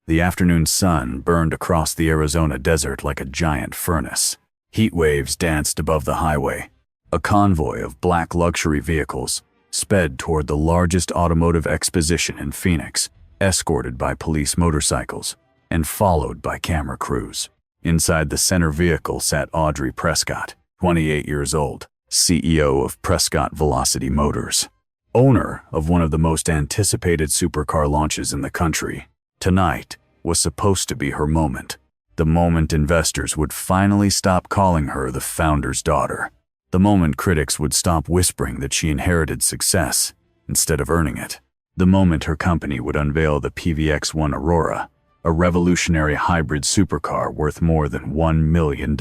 The afternoon sun burned across the Arizona desert like a giant furnace. Heat waves danced above the highway. A convoy of black luxury vehicles sped toward the largest automotive exposition in Phoenix, escorted by police motorcycles and followed by camera crews. Inside the center vehicle sat Audrey Prescott, 28 years old, CEO of Prescott Velocity Motors, owner of one of the most anticipated supercar launches in the country. Tonight was supposed to be her moment, the moment investors would finally stop calling her the founder's daughter, the moment critics would stop whispering that she inherited success instead of earning it, the moment her company would unveil the PVX-1 Aurora, a revolutionary hybrid supercar worth more than $1 million.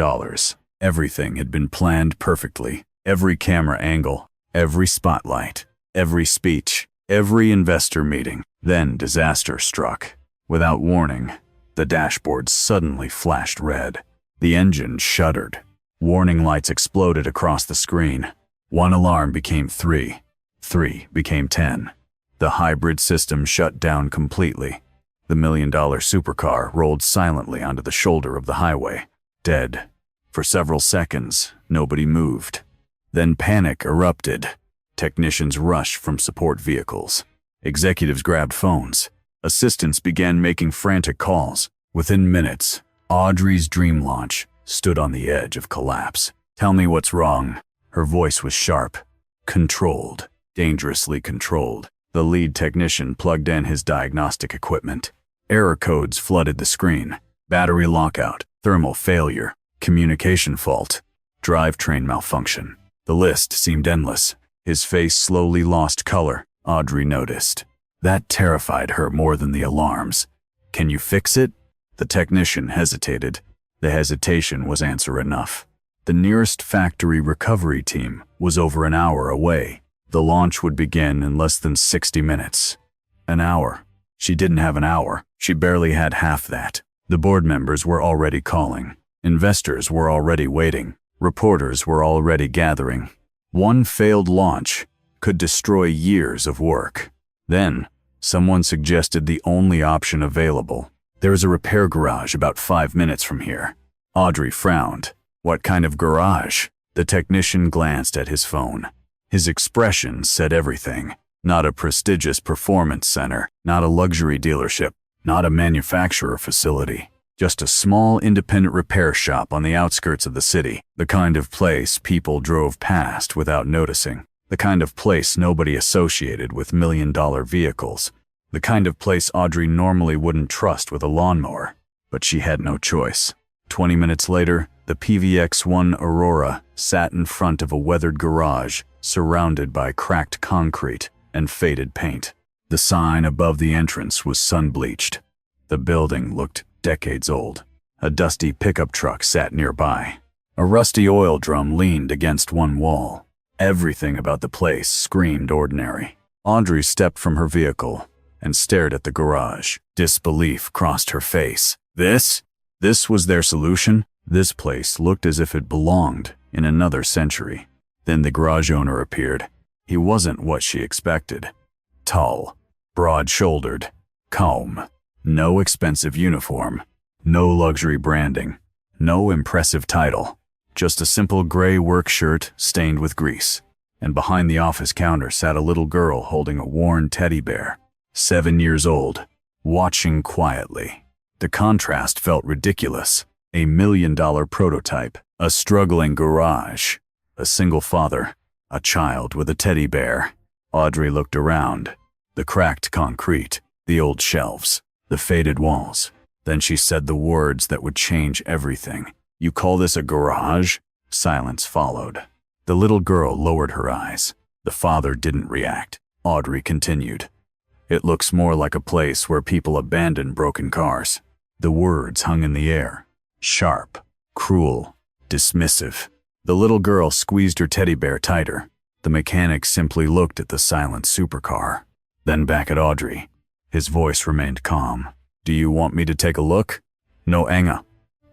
Everything had been planned perfectly. Every camera angle, every spotlight, every speech, every investor meeting. Then disaster struck. Without warning, the dashboard suddenly flashed red. The engine shuddered. Warning lights exploded across the screen. One alarm became 3. 3 became 10. The hybrid system shut down completely. The $1 million supercar rolled silently onto the shoulder of the highway, dead. For several seconds, nobody moved. Then panic erupted. Technicians rushed from support vehicles. Executives grabbed phones. Assistants began making frantic calls. Within minutes, Audrey's dream launch stood on the edge of collapse. "Tell me what's wrong." Her voice was sharp, controlled, dangerously controlled. The lead technician plugged in his diagnostic equipment. Error codes flooded the screen. Battery lockout, thermal failure, communication fault, drivetrain malfunction. The list seemed endless. His face slowly lost color. Audrey noticed. That terrified her more than the alarms. "Can you fix it?" The technician hesitated. The hesitation was answer enough. The nearest factory recovery team was over an hour away. The launch would begin in less than 60 minutes. An hour. She didn't have an hour. She barely had half that. The board members were already calling. Investors were already waiting. Reporters were already gathering. One failed launch could destroy years of work. Then, someone suggested the only option available. "There is a repair garage about 5 minutes from here." Audrey frowned. "What kind of garage?" The technician glanced at his phone. His expression said everything. Not a prestigious performance center, not a luxury dealership, not a manufacturer facility. Just a small independent repair shop on the outskirts of the city. The kind of place people drove past without noticing. The kind of place nobody associated with $1 million vehicles. The kind of place Audrey normally wouldn't trust with a lawnmower. But she had no choice. 20 minutes later, the PVX-1 Aurora sat in front of a weathered garage, surrounded by cracked concrete and faded paint. The sign above the entrance was sun-bleached. The building looked decades old. A dusty pickup truck sat nearby. A rusty oil drum leaned against one wall. Everything about the place screamed ordinary. Audrey stepped from her vehicle and stared at the garage. Disbelief crossed her face. This was their solution? This place looked as if it belonged in another century. Then the garage owner appeared. He wasn't what she expected. Tall, broad-shouldered, calm. No expensive uniform. No luxury branding. No impressive title. Just a simple gray work shirt stained with grease. And behind the office counter sat a little girl holding a worn teddy bear, 7 years old, watching quietly. The contrast felt ridiculous. A $1 million prototype, a struggling garage, a single father, a child with a teddy bear. Audrey looked around. The cracked concrete, the old shelves, the faded walls. Then she said the words that would change everything. "You call this a garage?" Silence followed. The little girl lowered her eyes. The father didn't react. Audrey continued. "It looks more like a place where people abandon broken cars." The words hung in the air. Sharp, cruel, dismissive. The little girl squeezed her teddy bear tighter. The mechanic simply looked at the silent supercar, then back at Audrey. His voice remained calm. "Do you want me to take a look?" No anger,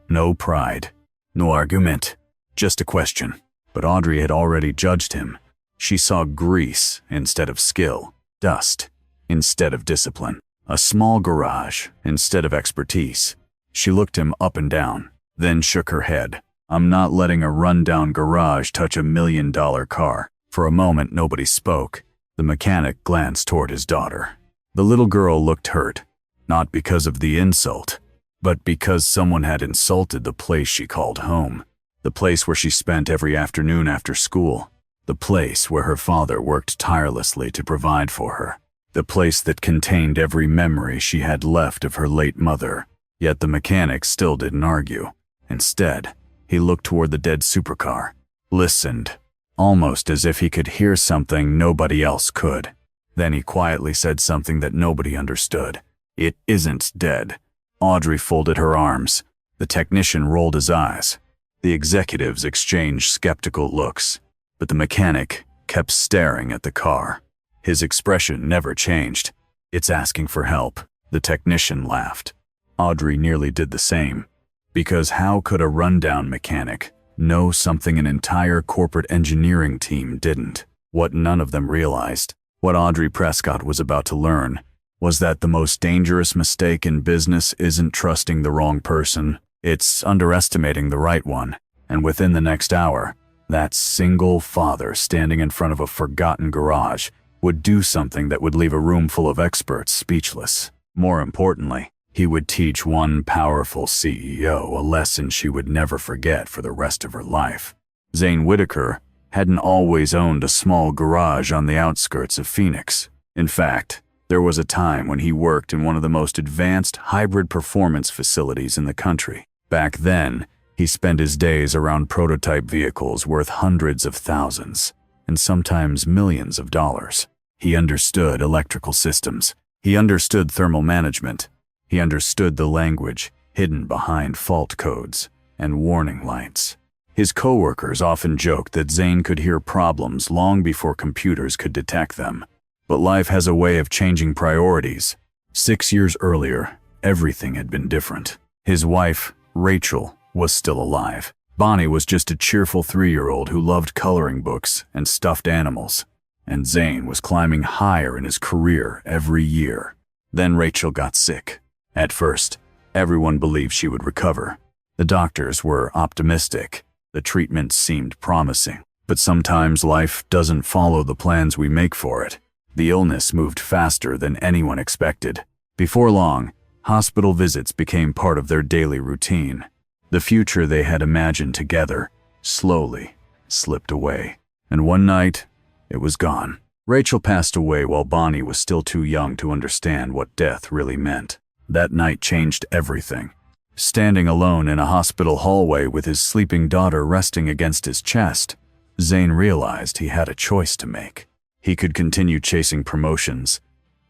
no pride, no argument, just a question. But Audrey had already judged him. She saw grease instead of skill, dust instead of discipline. A small garage instead of expertise. She looked him up and down, then shook her head. I'm not letting a rundown garage touch $1 million car. For a moment, nobody spoke. The mechanic glanced toward his daughter. The little girl looked hurt, not because of the insult, but because someone had insulted the place she called home. The place where she spent every afternoon after school. The place where her father worked tirelessly to provide for her. The place that contained every memory she had left of her late mother. Yet the mechanic still didn't argue. Instead, he looked toward the dead supercar, listened, almost as if he could hear something nobody else could. Then he quietly said something that nobody understood. It isn't dead. Audrey folded her arms. The technician rolled his eyes. The executives exchanged skeptical looks, but the mechanic kept staring at the car. His expression never changed. It's asking for help. The technician laughed. Audrey nearly did the same. Because how could a rundown mechanic know something an entire corporate engineering team didn't? What none of them realized, what Audrey Prescott was about to learn, was that the most dangerous mistake in business isn't trusting the wrong person, it's underestimating the right one. And within the next hour, that single father standing in front of a forgotten garage would do something that would leave a room full of experts speechless. More importantly, he would teach one powerful CEO a lesson she would never forget for the rest of her life. Zane Whitaker hadn't always owned a small garage on the outskirts of Phoenix. In fact, there was a time when he worked in one of the most advanced hybrid performance facilities in the country. Back then, he spent his days around prototype vehicles worth hundreds of thousands, and sometimes millions of dollars. He understood electrical systems. He understood thermal management. He understood the language hidden behind fault codes and warning lights. His coworkers often joked that Zane could hear problems long before computers could detect them. But life has a way of changing priorities. 6 years earlier, everything had been different. His wife, Rachel, was still alive. Bonnie was just a cheerful 3-year-old who loved coloring books and stuffed animals. And Zane was climbing higher in his career every year. Then Rachel got sick. At first, everyone believed she would recover. The doctors were optimistic. The treatment seemed promising. But sometimes life doesn't follow the plans we make for it. The illness moved faster than anyone expected. Before long, hospital visits became part of their daily routine. The future they had imagined together slowly slipped away. And one night, it was gone. Rachel passed away while Bonnie was still too young to understand what death really meant. That night changed everything. Standing alone in a hospital hallway with his sleeping daughter resting against his chest, Zane realized he had a choice to make. He could continue chasing promotions,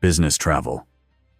business travel,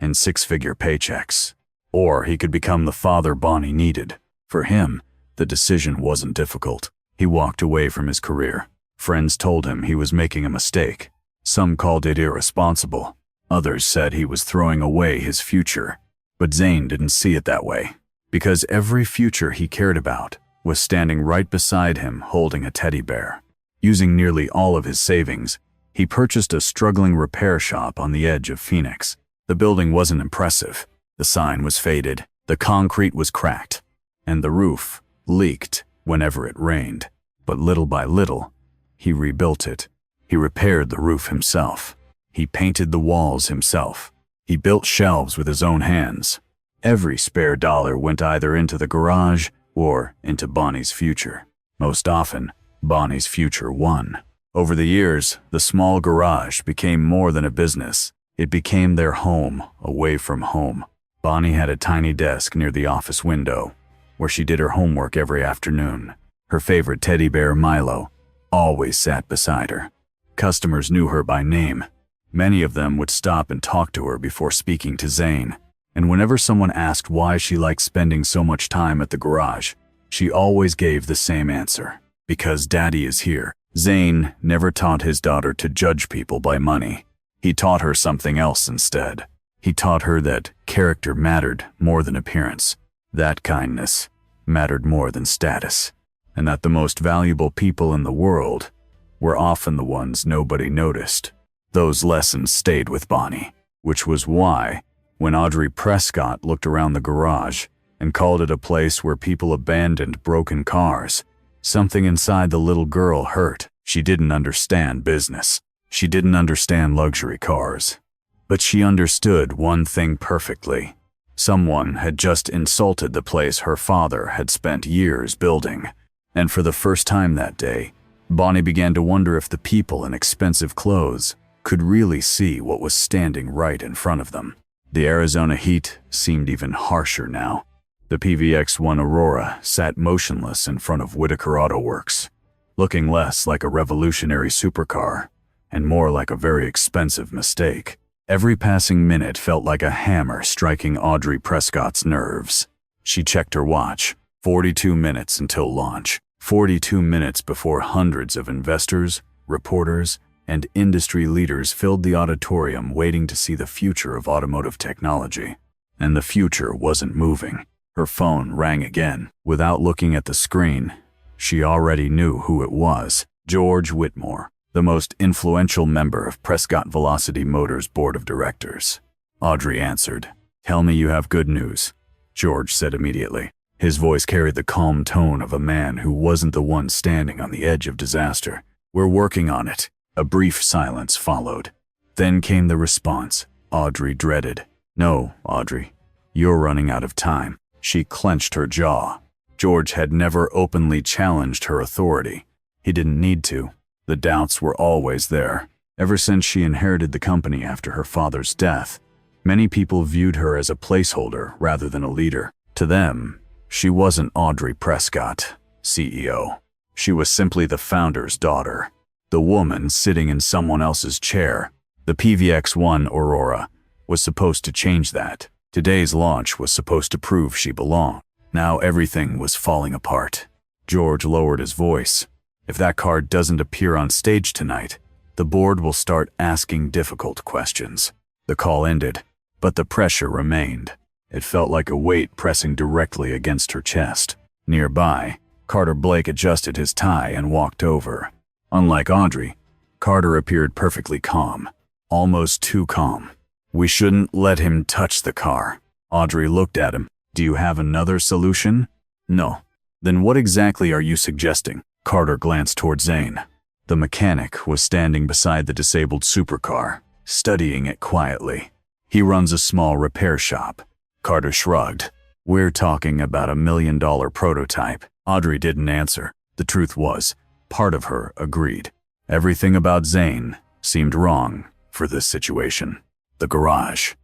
and 6-figure paychecks. Or he could become the father Bonnie needed. For him, the decision wasn't difficult. He walked away from his career. Friends told him he was making a mistake. Some called it irresponsible. Others said he was throwing away his future. But Zane didn't see it that way, because every future he cared about was standing right beside him holding a teddy bear. Using nearly all of his savings, he purchased a struggling repair shop on the edge of Phoenix. The building wasn't impressive. The sign was faded, the concrete was cracked, and the roof leaked whenever it rained. But little by little, he rebuilt it. He repaired the roof himself. He painted the walls himself. He built shelves with his own hands. Every spare dollar went either into the garage or into Bonnie's future. Most often, Bonnie's future won. Over the years, the small garage became more than a business. It became their home, away from home. Bonnie had a tiny desk near the office window, where she did her homework every afternoon. Her favorite teddy bear, Milo, always sat beside her. Customers knew her by name. Many of them would stop and talk to her before speaking to Zane. And whenever someone asked why she liked spending so much time at the garage, she always gave the same answer. Because Daddy is here. Zane never taught his daughter to judge people by money. He taught her something else instead. He taught her that character mattered more than appearance, that kindness mattered more than status, and that the most valuable people in the world were often the ones nobody noticed. Those lessons stayed with Bonnie, which was why, When Audrey Prescott looked around the garage and called it a place where people abandoned broken cars, something inside the little girl hurt. She didn't understand business. She didn't understand luxury cars. But she understood one thing perfectly. Someone had just insulted the place her father had spent years building. And for the first time that day, Bonnie began to wonder if the people in expensive clothes could really see what was standing right in front of them. The Arizona heat seemed even harsher now. The PVX-1 Aurora sat motionless in front of Whitaker Auto Works, looking less like a revolutionary supercar and more like a very expensive mistake. Every passing minute felt like a hammer striking Audrey Prescott's nerves. She checked her watch. 42 minutes until launch. 42 minutes before hundreds of investors, reporters, and industry leaders filled the auditorium waiting to see the future of automotive technology. And the future wasn't moving. Her phone rang again. Without looking at the screen, she already knew who it was. George Whitmore, the most influential member of Prescott Velocity Motors' board of directors. Audrey answered. "Tell me you have good news," George said immediately. His voice carried the calm tone of a man who wasn't the one standing on the edge of disaster. "We're working on it." A brief silence followed. Then came the response Audrey dreaded. "No, Audrey, you're running out of time." She clenched her jaw. George had never openly challenged her authority. He didn't need to. The doubts were always there. Ever since she inherited the company after her father's death, many people viewed her as a placeholder rather than a leader. To them, she wasn't Audrey Prescott, CEO. She was simply the founder's daughter, the woman sitting in someone else's chair. The PVX-1 Aurora was supposed to change that. Today's launch was supposed to prove she belonged. Now everything was falling apart. George lowered his voice. "If that car doesn't appear on stage tonight, the board will start asking difficult questions." The call ended, but the pressure remained. It felt like a weight pressing directly against her chest. Nearby, Carter Blake adjusted his tie and walked over. Unlike Audrey, Carter appeared perfectly calm, almost too calm. "We shouldn't let him touch the car." Audrey looked at him. "Do you have another solution?" "No." "Then what exactly are you suggesting?" Carter glanced toward Zane. The mechanic was standing beside the disabled supercar, studying it quietly. "He runs a small repair shop." Carter shrugged. "We're talking about $1 million prototype." Audrey didn't answer. The truth was, part of her agreed. Everything about Zane seemed wrong for this situation. The garage,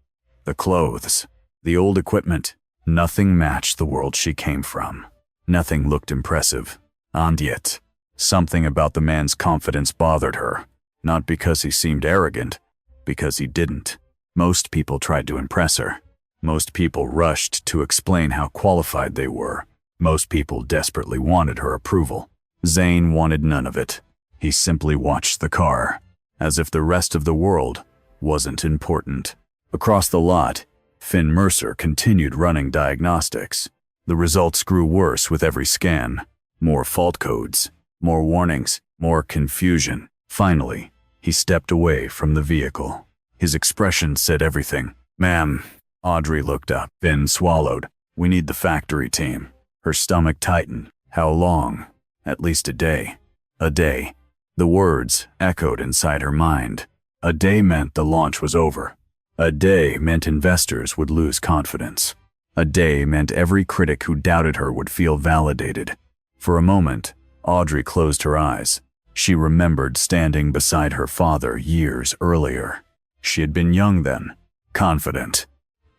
the clothes, the old equipment, nothing matched the world she came from. Nothing looked impressive. And yet, something about the man's confidence bothered her. Not because he seemed arrogant, because he didn't. Most people tried to impress her. Most people rushed to explain how qualified they were. Most people desperately wanted her approval. Zane wanted none of it. He simply watched the car, as if the rest of the world wasn't important. Across the lot, Finn Mercer continued running diagnostics. The results grew worse with every scan. More fault codes, more warnings, more confusion. Finally, he stepped away from the vehicle. His expression said everything. "Ma'am." Audrey looked up. Finn swallowed. "We need the factory team." Her stomach tightened. "How long?" "At least a day." A day. The words echoed inside her mind. A day meant the launch was over. A day meant investors would lose confidence. A day meant every critic who doubted her would feel validated. For a moment, Audrey closed her eyes. She remembered standing beside her father years earlier. She had been young then, confident,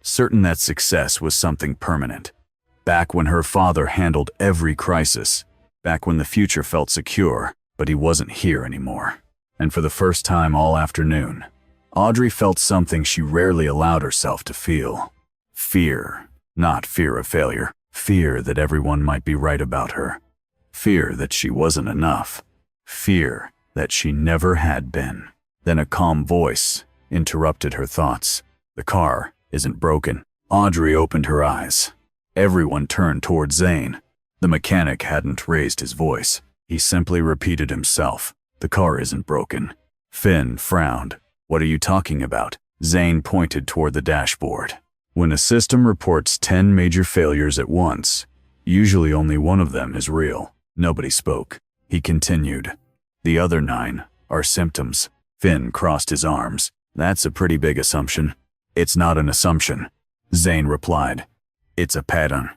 certain that success was something permanent. Back when her father handled every crisis, back when the future felt secure, but he wasn't here anymore. And for the first time all afternoon, Audrey felt something she rarely allowed herself to feel. Fear. Not fear of failure. Fear that everyone might be right about her. Fear that she wasn't enough. Fear that she never had been. Then a calm voice interrupted her thoughts. "The car isn't broken." Audrey opened her eyes. Everyone turned toward Zane. The mechanic hadn't raised his voice. He simply repeated himself. "The car isn't broken." Finn frowned. "What are you talking about?" Zane pointed toward the dashboard. When a system reports 10 major failures at once, usually only one of them is real. Nobody spoke. He continued. The other 9 are symptoms. Finn crossed his arms. That's a pretty big assumption. It's not an assumption, Zane replied. It's a pattern.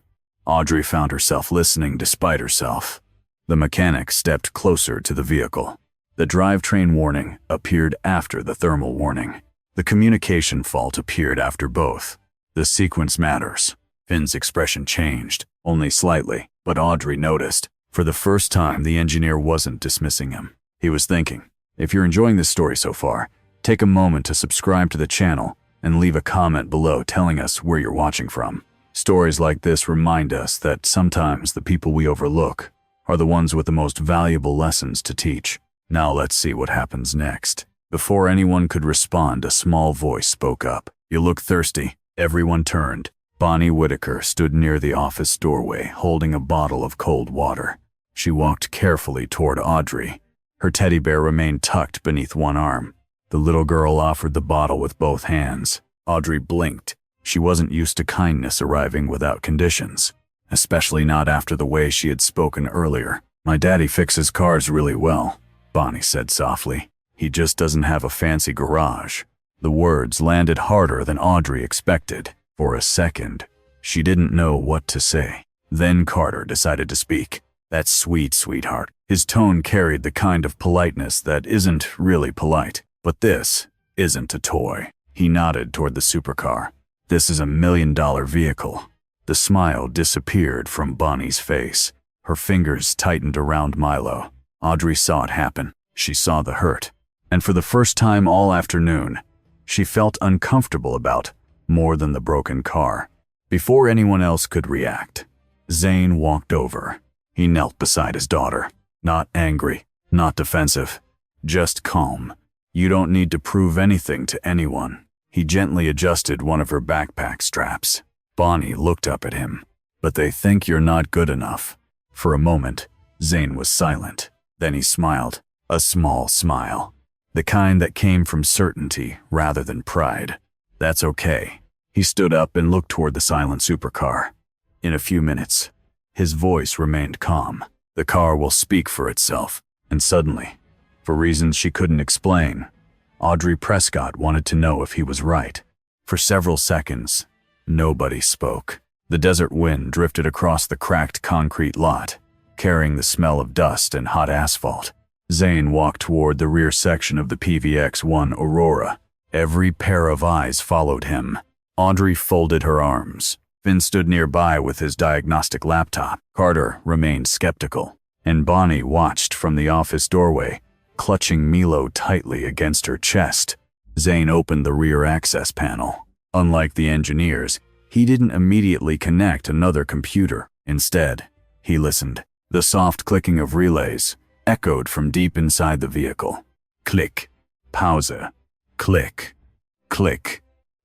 Audrey found herself listening despite herself. The mechanic stepped closer to the vehicle. The drivetrain warning appeared after the thermal warning. The communication fault appeared after both. The sequence matters. Finn's expression changed, only slightly, but Audrey noticed. For the first time, the engineer wasn't dismissing him. He was thinking, if you're enjoying this story so far, take a moment to subscribe to the channel and leave a comment below telling us where you're watching from. Stories like this remind us that sometimes the people we overlook are the ones with the most valuable lessons to teach. Now let's see what happens next. Before anyone could respond, a small voice spoke up. You look thirsty. Everyone turned. Bonnie Whitaker stood near the office doorway, holding a bottle of cold water. She walked carefully toward Audrey. Her teddy bear remained tucked beneath one arm. The little girl offered the bottle with both hands. Audrey blinked. She wasn't used to kindness arriving without conditions, especially not after the way she had spoken earlier. My daddy fixes cars really well, Bonnie said softly. He just doesn't have a fancy garage. The words landed harder than Audrey expected. For a second, she didn't know what to say. Then Carter decided to speak. That's sweet, sweetheart. His tone carried the kind of politeness that isn't really polite. But this isn't a toy. He nodded toward the supercar. This is $1 million vehicle. The smile disappeared from Bonnie's face. Her fingers tightened around Milo. Audrey saw it happen. She saw the hurt. And for the first time all afternoon, she felt uncomfortable about more than the broken car. Before anyone else could react, Zane walked over. He knelt beside his daughter. Not angry, not defensive, just calm. You don't need to prove anything to anyone. He gently adjusted one of her backpack straps. Bonnie looked up at him. But they think you're not good enough. For a moment, Zane was silent. Then he smiled. A small smile. The kind that came from certainty rather than pride. That's okay. He stood up and looked toward the silent supercar. In a few minutes, his voice remained calm. The car will speak for itself. And suddenly, for reasons she couldn't explain, Audrey Prescott wanted to know if he was right. For several seconds, nobody spoke. The desert wind drifted across the cracked concrete lot, carrying the smell of dust and hot asphalt. Zane walked toward the rear section of the PVX-1 Aurora. Every pair of eyes followed him. Audrey folded her arms. Finn stood nearby with his diagnostic laptop. Carter remained skeptical, and Bonnie watched from the office doorway, clutching Milo tightly against her chest. Zane opened the rear access panel. Unlike the engineers, he didn't immediately connect another computer. Instead, he listened. The soft clicking of relays echoed from deep inside the vehicle. Click, pause, click, click.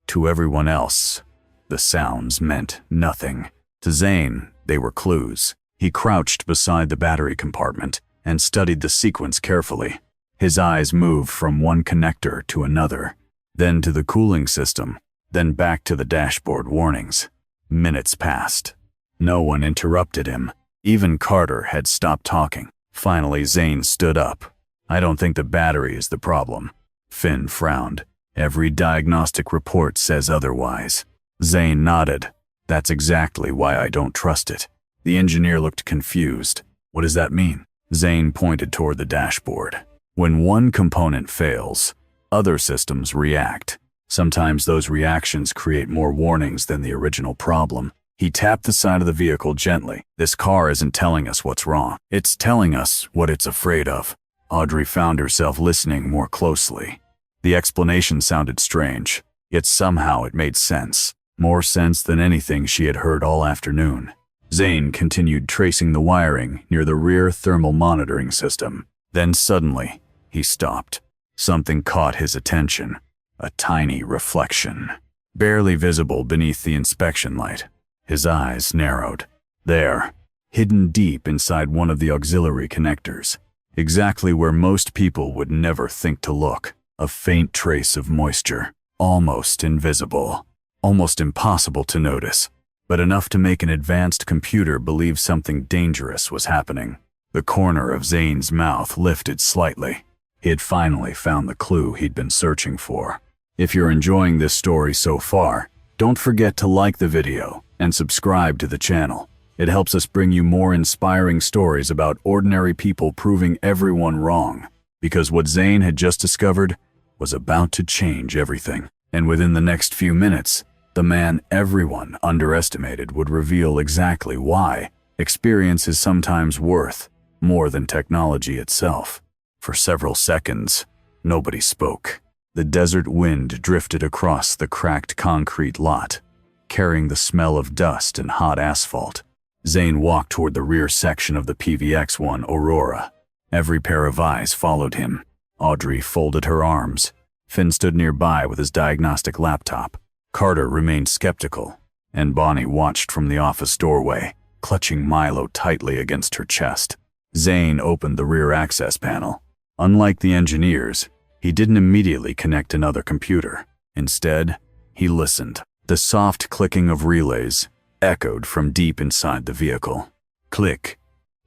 To everyone else, the sounds meant nothing. To Zane, they were clues. He crouched beside the battery compartment and studied the sequence carefully. His eyes moved from one connector to another, then to the cooling system, then back to the dashboard warnings. Minutes passed. No one interrupted him. Even Carter had stopped talking. Finally, Zane stood up. I don't think the battery is the problem. Finn frowned. Every diagnostic report says otherwise. Zane nodded. That's exactly why I don't trust it. The engineer looked confused. What does that mean? Zane pointed toward the dashboard. When one component fails, other systems react. Sometimes those reactions create more warnings than the original problem. He tapped the side of the vehicle gently. This car isn't telling us what's wrong. It's telling us what it's afraid of. Audrey found herself listening more closely. The explanation sounded strange, yet somehow it made sense. More sense than anything she had heard all afternoon. Zane continued tracing the wiring near the rear thermal monitoring system. Then suddenly, he stopped. Something caught his attention. A tiny reflection, barely visible beneath the inspection light. His eyes narrowed. There, hidden deep inside one of the auxiliary connectors, exactly where most people would never think to look, a faint trace of moisture, almost invisible. almost impossible to notice, but enough to make an advanced computer believe something dangerous was happening. The corner of Zane's mouth lifted slightly. He had finally found the clue he'd been searching for. If you're enjoying this story so far, don't forget to like the video and subscribe to the channel. It helps us bring you more inspiring stories about ordinary people proving everyone wrong, because what Zane had just discovered was about to change everything. And within the next few minutes, the man everyone underestimated would reveal exactly why experience is sometimes worth more than technology itself. For several seconds, nobody spoke. The desert wind drifted across the cracked concrete lot, carrying the smell of dust and hot asphalt. Zane walked toward the rear section of the PVX-1 Aurora. Every pair of eyes followed him. Audrey folded her arms. Finn stood nearby with his diagnostic laptop. Carter remained skeptical, and Bonnie watched from the office doorway, clutching Milo tightly against her chest. Zane opened the rear access panel. Unlike the engineers, he didn't immediately connect another computer. Instead, he listened. The soft clicking of relays echoed from deep inside the vehicle. Click,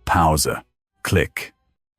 pausa, click,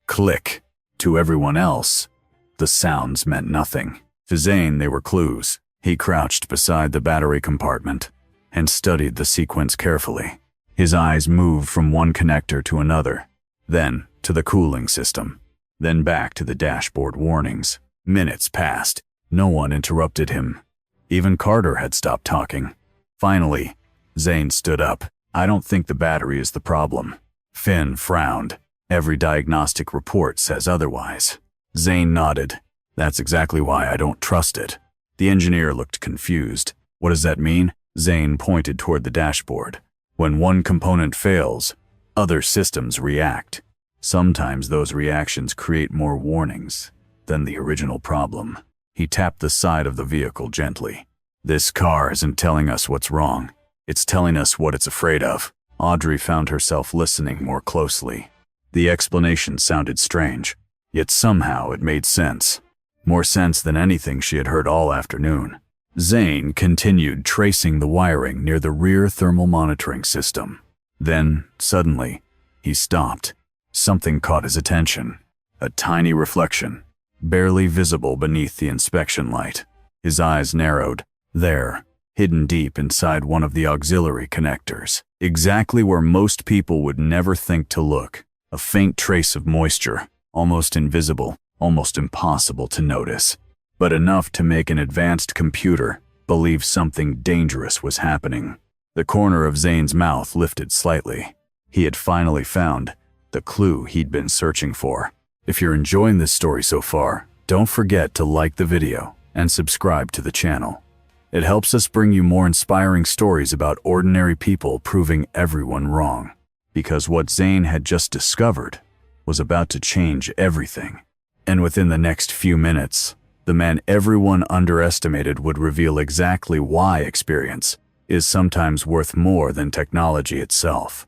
click. To everyone else, the sounds meant nothing. To Zane, they were clues. He crouched beside the battery compartment and studied the sequence carefully. His eyes moved from one connector to another, then to the cooling system, then back to the dashboard warnings. Minutes passed. No one interrupted him. Even Carter had stopped talking. Finally, Zane stood up. I don't think the battery is the problem. Finn frowned. Every diagnostic report says otherwise. Zane nodded. That's exactly why I don't trust it. The engineer looked confused. What does that mean? Zane pointed toward the dashboard. When one component fails, other systems react. Sometimes those reactions create more warnings than the original problem. He tapped the side of the vehicle gently. This car isn't telling us what's wrong. It's telling us what it's afraid of. Audrey found herself listening more closely. The explanation sounded strange, yet somehow it made sense. More sense than anything she had heard all afternoon. Zane continued tracing the wiring near the rear thermal monitoring system. Then, suddenly, he stopped. Something caught his attention. A tiny reflection, barely visible beneath the inspection light. His eyes narrowed. There, hidden deep inside one of the auxiliary connectors, exactly where most people would never think to look. A faint trace of moisture, almost invisible, almost impossible to notice, but enough to make an advanced computer believe something dangerous was happening. The corner of Zane's mouth lifted slightly. He had finally found the clue he'd been searching for. If you're enjoying this story so far, don't forget to like the video and subscribe to the channel. It helps us bring you more inspiring stories about ordinary people proving everyone wrong. Because what Zane had just discovered was about to change everything. And within the next few minutes, the man everyone underestimated would reveal exactly why experience is sometimes worth more than technology itself.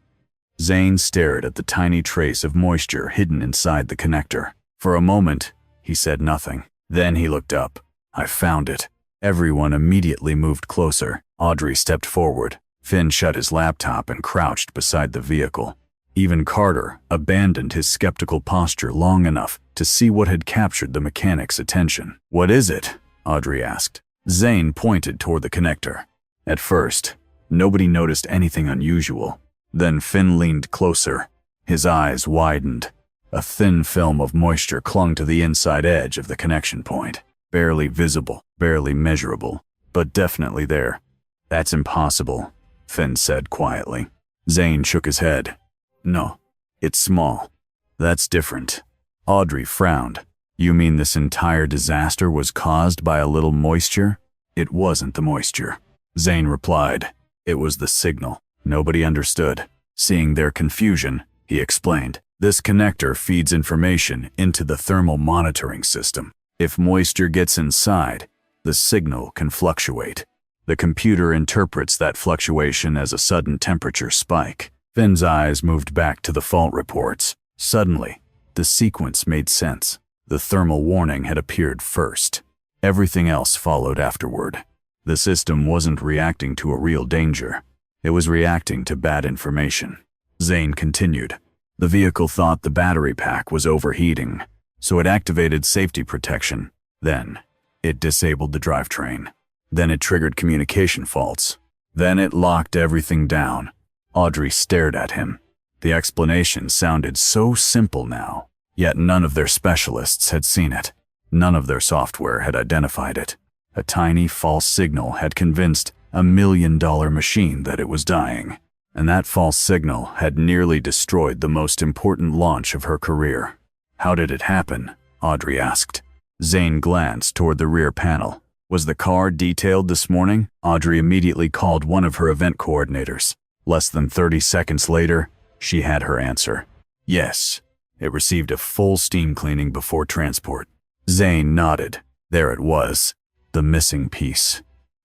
Zane stared at the tiny trace of moisture hidden inside the connector. For a moment, he said nothing. Then he looked up. I found it. Everyone immediately moved closer. Audrey stepped forward. Finn shut his laptop and crouched beside the vehicle. Even Carter abandoned his skeptical posture long enough to see what had captured the mechanic's attention. What is it? Audrey asked. Zane pointed toward the connector. At first, nobody noticed anything unusual. Then Finn leaned closer. His eyes widened. A thin film of moisture clung to the inside edge of the connection point. Barely visible, barely measurable, but definitely there. That's impossible, Finn said quietly. Zane shook his head. No, it's small. That's different. Audrey frowned. You mean this entire disaster was caused by a little moisture? It wasn't the moisture, Zane replied. It was the signal. Nobody understood. Seeing their confusion, he explained. This connector feeds information into the thermal monitoring system. If moisture gets inside, the signal can fluctuate. The computer interprets that fluctuation as a sudden temperature spike. Finn's eyes moved back to the fault reports. Suddenly, the sequence made sense. The thermal warning had appeared first. Everything else followed afterward. The system wasn't reacting to a real danger. It was reacting to bad information. Zane continued. The vehicle thought the battery pack was overheating, so it activated safety protection. Then, it disabled the drivetrain. Then it triggered communication faults. Then it locked everything down. Audrey stared at him. The explanation sounded so simple now, yet none of their specialists had seen it. None of their software had identified it. A tiny false signal had convinced a $1 million machine that it was dying, and that false signal had nearly destroyed the most important launch of her career. How did it happen? Audrey asked. Zane glanced toward the rear panel. Was the car detailed this morning? Audrey immediately called one of her event coordinators. Less than 30 seconds later, she had her answer. Yes, it received a full steam cleaning before transport. Zane nodded. There it was, the missing piece.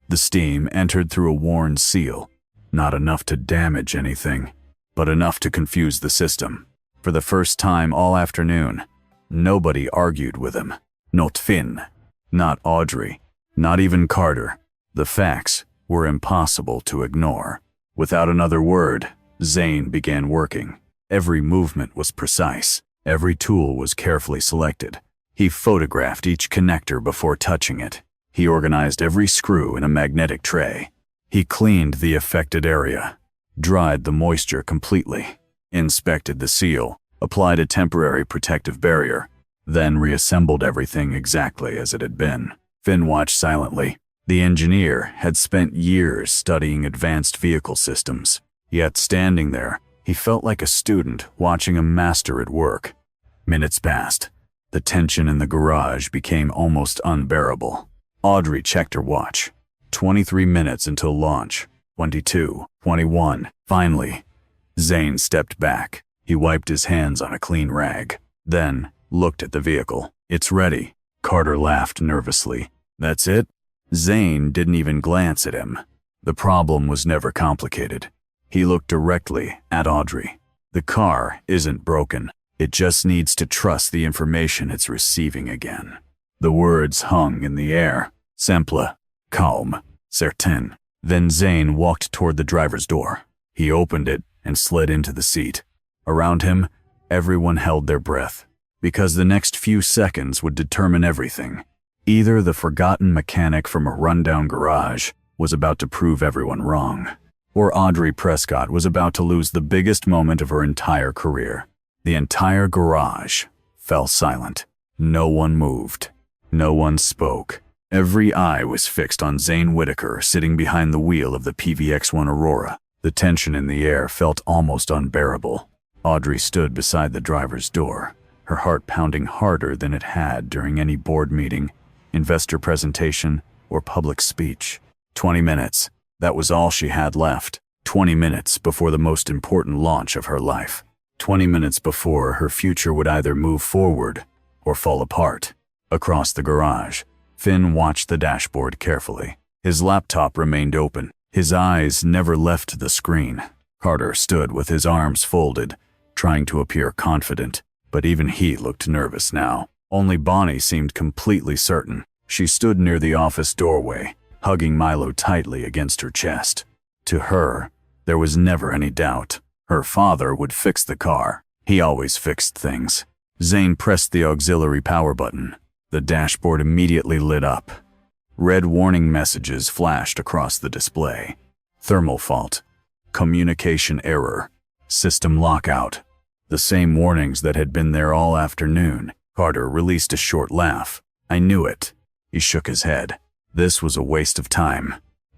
The steam entered through a worn seal, not enough to damage anything, but enough to confuse the system. For the first time all afternoon, nobody argued with him. Not Finn, not Audrey, not even Carter. The facts were impossible to ignore. Without another word, Zane began working. Every movement was precise. Every tool was carefully selected. He photographed each connector before touching it. He organized every screw in a magnetic tray. He cleaned the affected area, dried the moisture completely, inspected the seal, applied a temporary protective barrier, then reassembled everything exactly as it had been. Finn watched silently. The engineer had spent years studying advanced vehicle systems. Yet standing there, he felt like a student watching a master at work. Minutes passed. The tension in the garage became almost unbearable. Audrey checked her watch. 23 minutes until launch. 22, 21. Finally, Zane stepped back. He wiped his hands on a clean rag, then looked at the vehicle. It's ready. Carter laughed nervously. That's it? Zane didn't even glance at him. The problem was never complicated. He looked directly at Audrey. The car isn't broken. It just needs to trust the information it's receiving again. The words hung in the air. Simple, calm, certain. Then Zane walked toward the driver's door. He opened it and slid into the seat. Around him, everyone held their breath, because the next few seconds would determine everything. Either the forgotten mechanic from a rundown garage was about to prove everyone wrong, or Audrey Prescott was about to lose the biggest moment of her entire career. The entire garage fell silent. No one moved. No one spoke. Every eye was fixed on Zane Whitaker sitting behind the wheel of the PVX-1 Aurora. The tension in the air felt almost unbearable. Audrey stood beside the driver's door, her heart pounding harder than it had during any board meeting, investor presentation, or public speech. 20 minutes. That was all she had left. 20 minutes before the most important launch of her life. 20 minutes before her future would either move forward or fall apart. Across the garage, Finn watched the dashboard carefully. His laptop remained open. His eyes never left the screen. Carter stood with his arms folded, trying to appear confident, but even he looked nervous now. Only Bonnie seemed completely certain. She stood near the office doorway, hugging Milo tightly against her chest. To her, there was never any doubt. Her father would fix the car. He always fixed things. Zane pressed the auxiliary power button. The dashboard immediately lit up. Red warning messages flashed across the display. Thermal fault. Communication error. System lockout. The same warnings that had been there all afternoon. Carter released a short laugh. I knew it. He shook his head. This was a waste of time.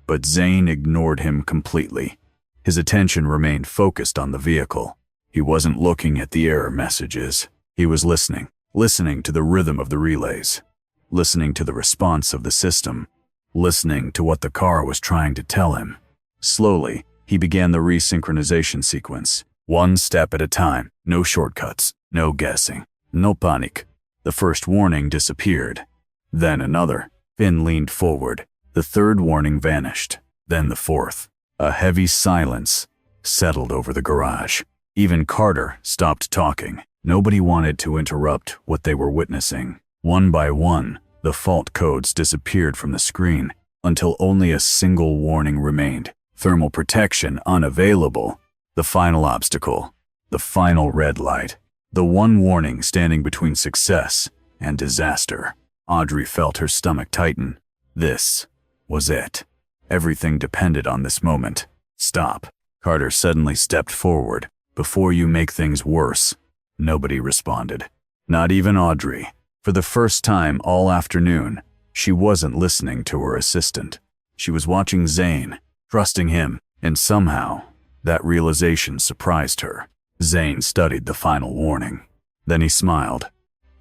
But Zane ignored him completely. His attention remained focused on the vehicle. He wasn't looking at the error messages. He was listening to the rhythm of the relays, listening to the response of the system, listening to what the car was trying to tell him. Slowly, he began the resynchronization sequence, one step at a time. No shortcuts, no guessing, no panic. The first warning disappeared. Then another. Finn leaned forward. The third warning vanished. Then the fourth. A heavy silence settled over the garage. Even Carter stopped talking. Nobody wanted to interrupt what they were witnessing. One by one, the fault codes disappeared from the screen. until only a single warning remained. Thermal protection unavailable. The final obstacle. The final red light. The one warning standing between success and disaster. Audrey felt her stomach tighten. This was it. Everything depended on this moment. Stop. Carter suddenly stepped forward. Before you make things worse. Nobody responded. Not even Audrey. For the first time all afternoon, she wasn't listening to her assistant. She was watching Zane, trusting him, and somehow, that realization surprised her. Zane studied the final warning. Then he smiled.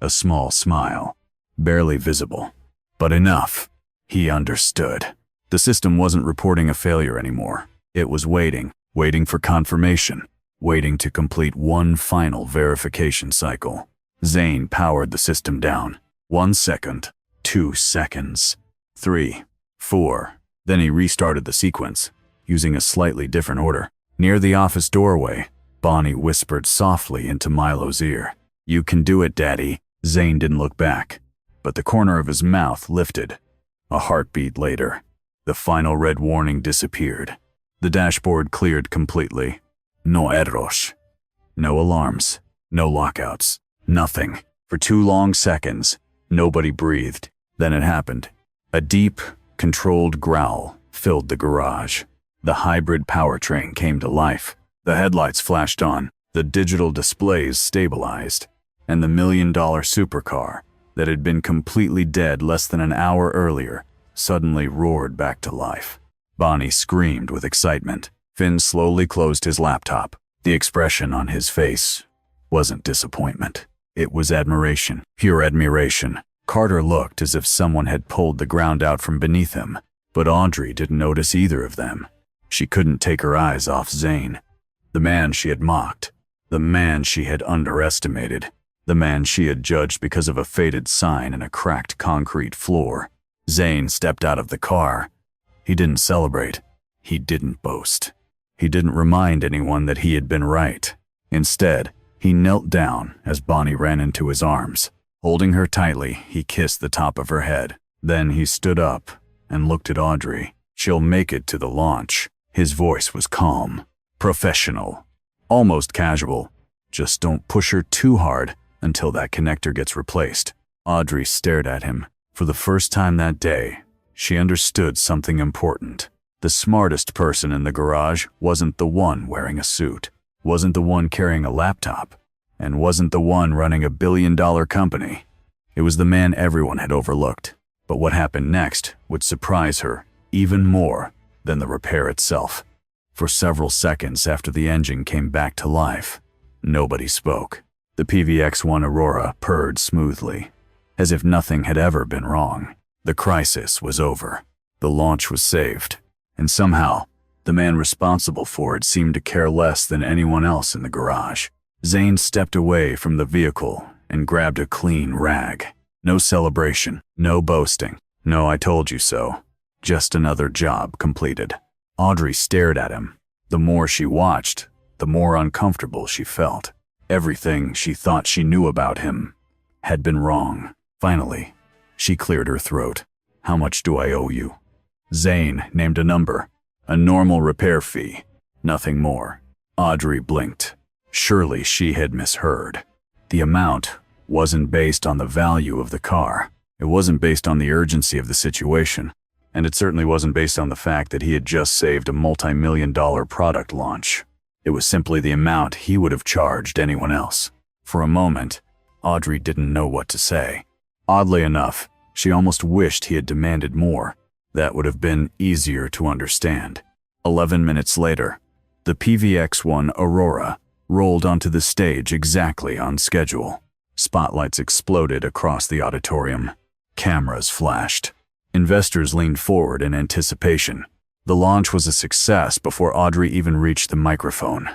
A small smile. Barely visible. But enough. He understood. The system wasn't reporting a failure anymore. It was waiting for confirmation, waiting to complete one final verification cycle. Zane powered the system down. 1 second, 2 seconds, 3, 4. Then he restarted the sequence, using a slightly different order. Near the office doorway, Bonnie whispered softly into Milo's ear. "You can do it, Daddy." Zane didn't look back, but the corner of his mouth lifted. A heartbeat later, the final red warning disappeared. The dashboard cleared completely. No errors. No alarms. No lockouts. Nothing. For 2 long seconds, nobody breathed. Then it happened. A deep, controlled growl filled the garage. The hybrid powertrain came to life. The headlights flashed on, the digital displays stabilized, and the $1 million supercar that had been completely dead less than an hour earlier suddenly roared back to life. Bonnie screamed with excitement. Finn slowly closed his laptop. The expression on his face wasn't disappointment. It was admiration, pure admiration. Carter looked as if someone had pulled the ground out from beneath him, but Audrey didn't notice either of them. She couldn't take her eyes off Zane. The man she had mocked, the man she had underestimated, the man she had judged because of a faded sign and a cracked concrete floor. Zane stepped out of the car. He didn't celebrate. He didn't boast. He didn't remind anyone that he had been right. Instead, he knelt down as Bonnie ran into his arms. Holding her tightly, he kissed the top of her head. Then he stood up and looked at Audrey. "She'll make it to the launch." His voice was calm, professional, almost casual. "Just don't push her too hard until that connector gets replaced." Audrey stared at him. For the first time that day, she understood something important. The smartest person in the garage wasn't the one wearing a suit, wasn't the one carrying a laptop, and wasn't the one running a billion-dollar company. It was the man everyone had overlooked. But what happened next would surprise her even more than the repair itself. For several seconds after the engine came back to life, nobody spoke. The PVX-1 Aurora purred smoothly, as if nothing had ever been wrong. The crisis was over. The launch was saved. And somehow, the man responsible for it seemed to care less than anyone else in the garage. Zane stepped away from the vehicle and grabbed a clean rag. No celebration, no boasting, no "I told you so." Just another job completed. Audrey stared at him. The more she watched, the more uncomfortable she felt. Everything she thought she knew about him had been wrong. Finally, she cleared her throat. "How much do I owe you?" Zane named a number. A normal repair fee. Nothing more. Audrey blinked. Surely she had misheard. The amount wasn't based on the value of the car. It wasn't based on the urgency of the situation. And it certainly wasn't based on the fact that he had just saved a multi-million-dollar product launch. It was simply the amount he would have charged anyone else. For a moment, Audrey didn't know what to say. Oddly enough, she almost wished he had demanded more. That would have been easier to understand. 11 minutes later, the PVX-1 Aurora rolled onto the stage exactly on schedule. Spotlights exploded across the auditorium. Cameras flashed. Investors leaned forward in anticipation. The launch was a success before Audrey even reached the microphone.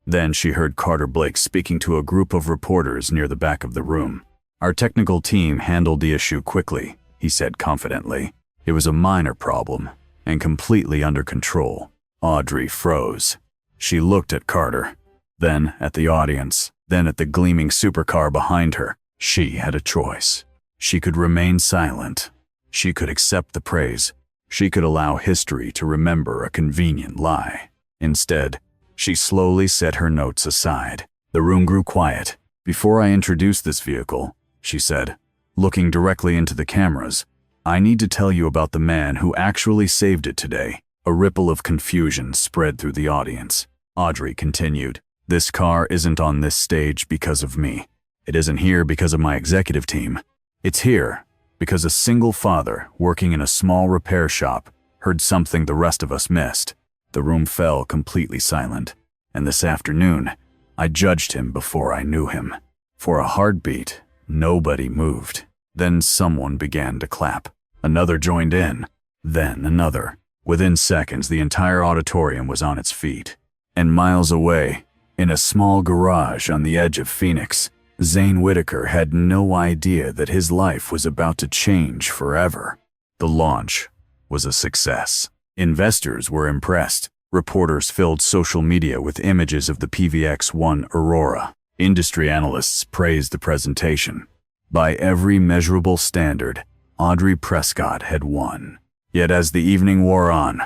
Then she heard Carter Blake speaking to a group of reporters near the back of the room. "Our technical team handled the issue quickly," he said confidently. "It was a minor problem and completely under control." Audrey froze. She looked at Carter, then at the audience, then at the gleaming supercar behind her. She had a choice. She could remain silent. She could accept the praise, She could allow history to remember a convenient lie. Instead, she slowly set her notes aside. The room grew quiet. "Before I introduce this vehicle," she said, looking directly into the cameras, "I need to tell you about the man who actually saved it today." A ripple of confusion spread through the audience. Audrey continued, "This car isn't on this stage because of me. It isn't here because of my executive team. It's here because a single father working in a small repair shop heard something the rest of us missed." The room fell completely silent, and this afternoon, I judged him before I knew him. For a heartbeat, nobody moved. Then someone began to clap. Another joined in, then another. Within seconds, the entire auditorium was on its feet. And miles away, in a small garage on the edge of Phoenix, Zane Whitaker had no idea that his life was about to change forever. The launch was a success. Investors were impressed. Reporters filled social media with images of the PVX-1 Aurora. Industry analysts praised the presentation. By every measurable standard, Audrey Prescott had won. Yet as the evening wore on,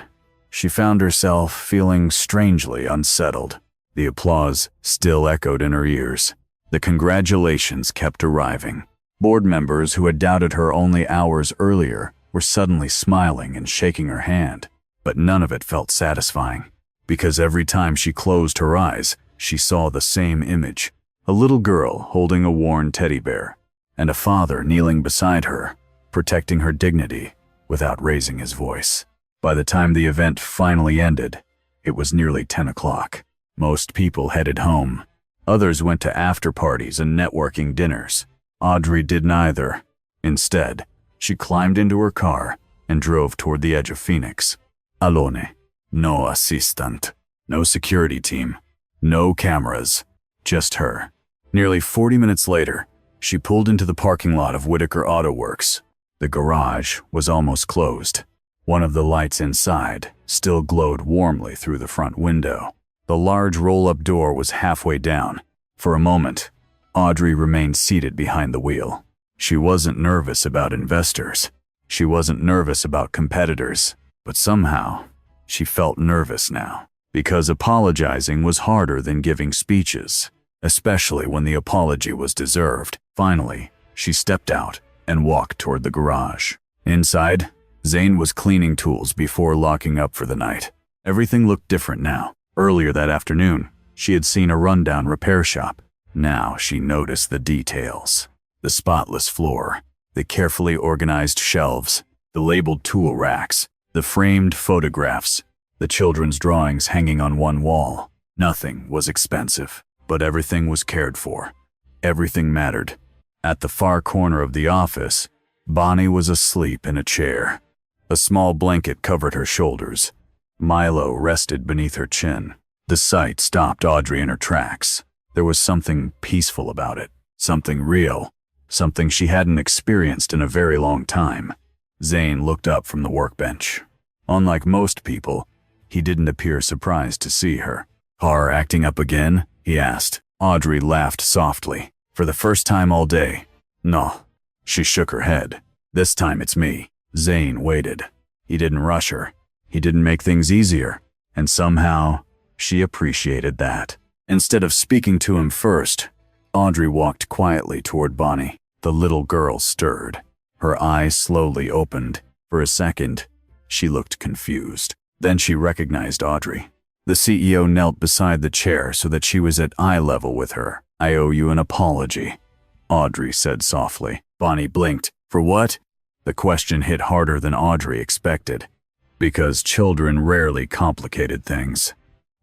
she found herself feeling strangely unsettled. The applause still echoed in her ears. The congratulations kept arriving. Board members who had doubted her only hours earlier were suddenly smiling and shaking her hand. But none of it felt satisfying, because every time she closed her eyes, she saw the same image: a little girl holding a worn teddy bear, and a father kneeling beside her, protecting her dignity without raising his voice. By the time the event finally ended, it was nearly 10 o'clock. Most people headed home. Others went to after-parties and networking dinners. Audrey did neither. Instead, she climbed into her car and drove toward the edge of Phoenix. Alone. No assistant. No security team. No cameras. Just her. Nearly 40 minutes later, she pulled into the parking lot of Whitaker Auto Works. The garage was almost closed. One of the lights inside still glowed warmly through the front window. The large roll-up door was halfway down. For a moment, Audrey remained seated behind the wheel. She wasn't nervous about investors. She wasn't nervous about competitors. But somehow, she felt nervous now. Because apologizing was harder than giving speeches, especially when the apology was deserved. Finally, she stepped out and walked toward the garage. Inside, Zane was cleaning tools before locking up for the night. Everything looked different now. Earlier that afternoon, she had seen a rundown repair shop. Now she noticed the details. The spotless floor, the carefully organized shelves, the labeled tool racks, the framed photographs, the children's drawings hanging on one wall. Nothing was expensive, but everything was cared for. Everything mattered. At the far corner of the office, Bonnie was asleep in a chair. A small blanket covered her shoulders. Milo rested beneath her chin. The sight stopped Audrey in her tracks. There was something peaceful about it, something real, something she hadn't experienced in a very long time. Zane looked up from the workbench. Unlike most people, he didn't appear surprised to see her. "Car acting up again?" he asked. Audrey laughed softly. "For the first time all day." "No." She shook her head. "This time it's me." Zane waited. He didn't rush her. He didn't make things easier. And somehow, she appreciated that. Instead of speaking to him first, Audrey walked quietly toward Bonnie. The little girl stirred. Her eyes slowly opened. For a second, she looked confused. Then she recognized Audrey. The CEO knelt beside the chair so that she was at eye level with her. "I owe you an apology," Audrey said softly. Bonnie blinked. "For what?" The question hit harder than Audrey expected. Because children rarely complicated things.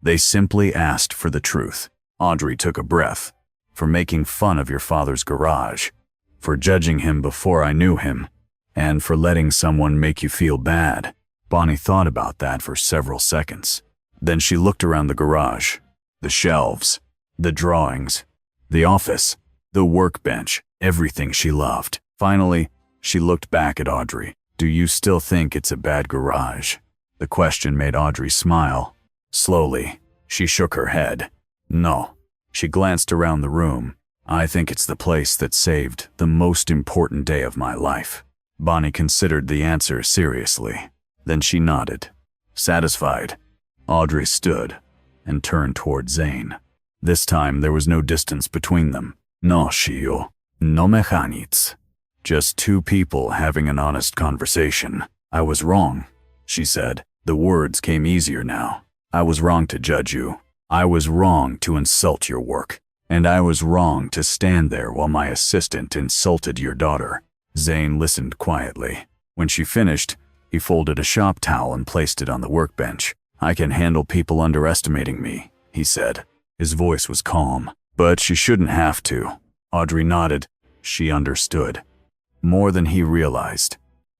They simply asked for the truth. Audrey took a breath. "For making fun of your father's garage. For judging him before I knew him. And for letting someone make you feel bad." Bonnie thought about that for several seconds. Then she looked around the garage. The shelves. The drawings. The office. The workbench. Everything she loved. Finally, she looked back at Audrey. "Do you still think it's a bad garage?" The question made Audrey smile. Slowly, she shook her head. "No." She glanced around the room. "I think it's the place that saved the most important day of my life." Bonnie considered the answer seriously. Then she nodded. Satisfied, Audrey stood and turned toward Zane. This time there was no distance between them. No shio, no mechanics. Just two people having an honest conversation. I was wrong, she said. The words came easier now. I was wrong to judge you. I was wrong to insult your work. And I was wrong to stand there while my assistant insulted your daughter. Zane listened quietly. When she finished, he folded a shop towel and placed it on the workbench. I can handle people underestimating me, he said. His voice was calm. But she shouldn't have to. Audrey nodded. She understood. More than he realized.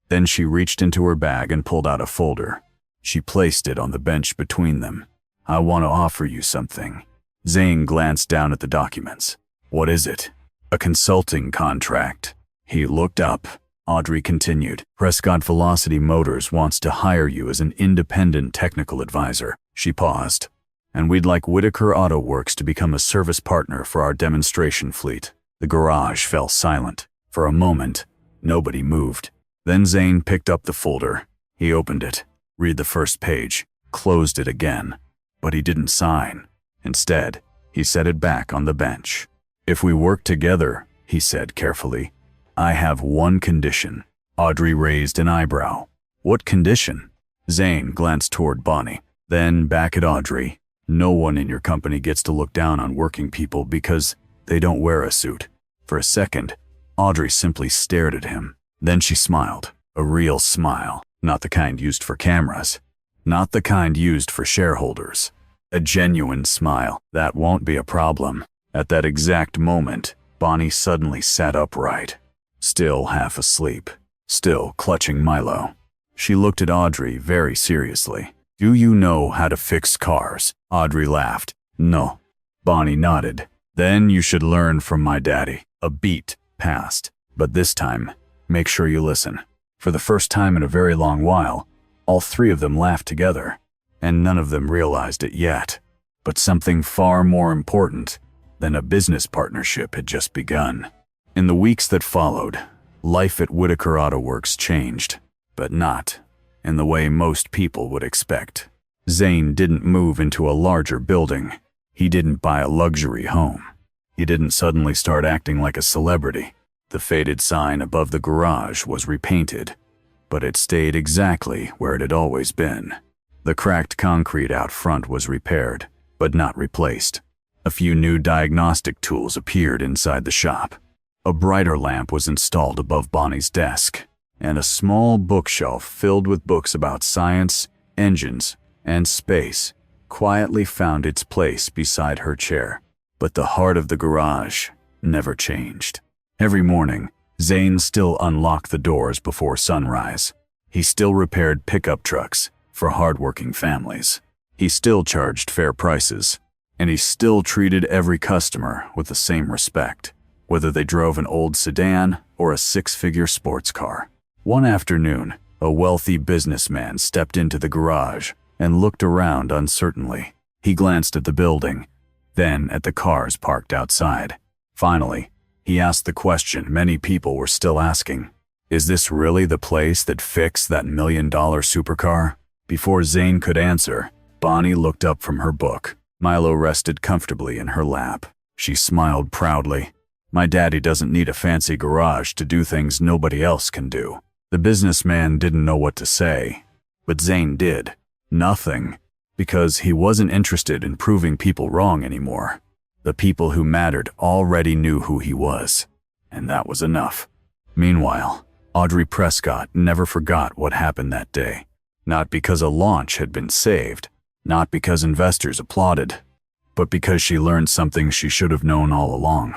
Then she reached into her bag and pulled out a folder. She placed it on the bench between them. I want to offer you something. Zane glanced down at the documents. What is it? A consulting contract. He looked up. Audrey continued. Prescott Velocity Motors wants to hire you as an independent technical advisor. She paused. And we'd like Whitaker Auto Works to become a service partner for our demonstration fleet. The garage fell silent. For a moment, nobody moved. Then Zane picked up the folder. He opened it, read the first page, closed it again. But he didn't sign. Instead, he set it back on the bench. If we work together, he said carefully, I have one condition. Audrey raised an eyebrow. What condition? Zane glanced toward Bonnie, then back at Audrey. No one in your company gets to look down on working people because they don't wear a suit. For a second, Audrey simply stared at him. Then she smiled. A real smile. Not the kind used for cameras. Not the kind used for shareholders. A genuine smile. That won't be a problem. At that exact moment, Bonnie suddenly sat upright. Still half asleep. Still clutching Milo. She looked at Audrey very seriously. Do you know how to fix cars? Audrey laughed. No. Bonnie nodded. Then you should learn from my daddy. A beat passed. But this time, make sure you listen. For the first time in a very long while, all three of them laughed together. And none of them realized it yet. But something far more important than a business partnership had just begun. In the weeks that followed, life at Whitaker Auto Works changed. But not in the way most people would expect. Zane didn't move into a larger building. He didn't buy a luxury home. He didn't suddenly start acting like a celebrity. The faded sign above the garage was repainted, but it stayed exactly where it had always been. The cracked concrete out front was repaired, but not replaced. A few new diagnostic tools appeared inside the shop. A brighter lamp was installed above Bonnie's desk, and a small bookshelf filled with books about science, engines, and space quietly found its place beside her chair. But the heart of the garage never changed. Every morning, Zane still unlocked the doors before sunrise. He still repaired pickup trucks for hardworking families. He still charged fair prices, and he still treated every customer with the same respect, whether they drove an old sedan or a six-figure sports car. One afternoon, a wealthy businessman stepped into the garage and looked around uncertainly. He glanced at the building, then at the cars parked outside. Finally, he asked the question many people were still asking. Is this really the place that fixed that $1 million supercar? Before Zane could answer, Bonnie looked up from her book. Milo rested comfortably in her lap. She smiled proudly. My daddy doesn't need a fancy garage to do things nobody else can do. The businessman didn't know what to say, but Zane did. Nothing, because he wasn't interested in proving people wrong anymore. The people who mattered already knew who he was, and that was enough. Meanwhile, Audrey Prescott never forgot what happened that day. Not because a launch had been saved, not because investors applauded, but because she learned something she should have known all along.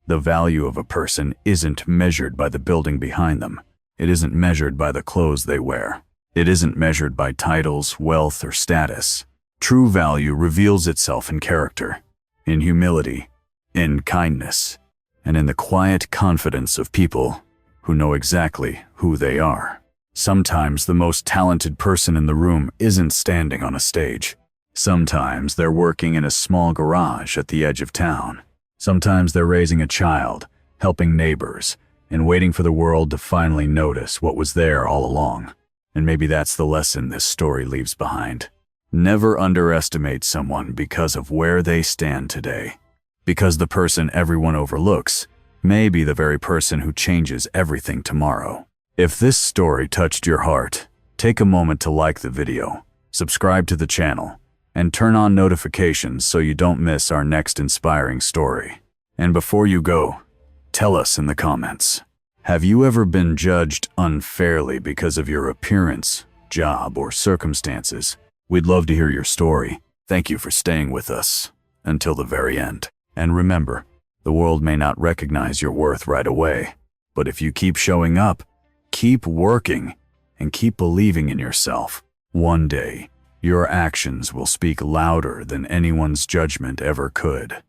The value of a person isn't measured by the building behind them. It isn't measured by the clothes they wear. It isn't measured by titles, wealth, or status. True value reveals itself in character, in humility, in kindness, and in the quiet confidence of people who know exactly who they are. Sometimes the most talented person in the room isn't standing on a stage. Sometimes they're working in a small garage at the edge of town. Sometimes they're raising a child, helping neighbors, and waiting for the world to finally notice what was there all along. And maybe that's the lesson this story leaves behind. Never underestimate someone because of where they stand today. Because the person everyone overlooks may be the very person who changes everything tomorrow. If this story touched your heart, take a moment to like the video, subscribe to the channel, and turn on notifications so you don't miss our next inspiring story. And before you go, tell us in the comments, have you ever been judged unfairly because of your appearance, job, or circumstances? We'd love to hear your story. Thank you for staying with us until the very end. And remember, the world may not recognize your worth right away, but if you keep showing up, keep working, and keep believing in yourself, one day, your actions will speak louder than anyone's judgment ever could.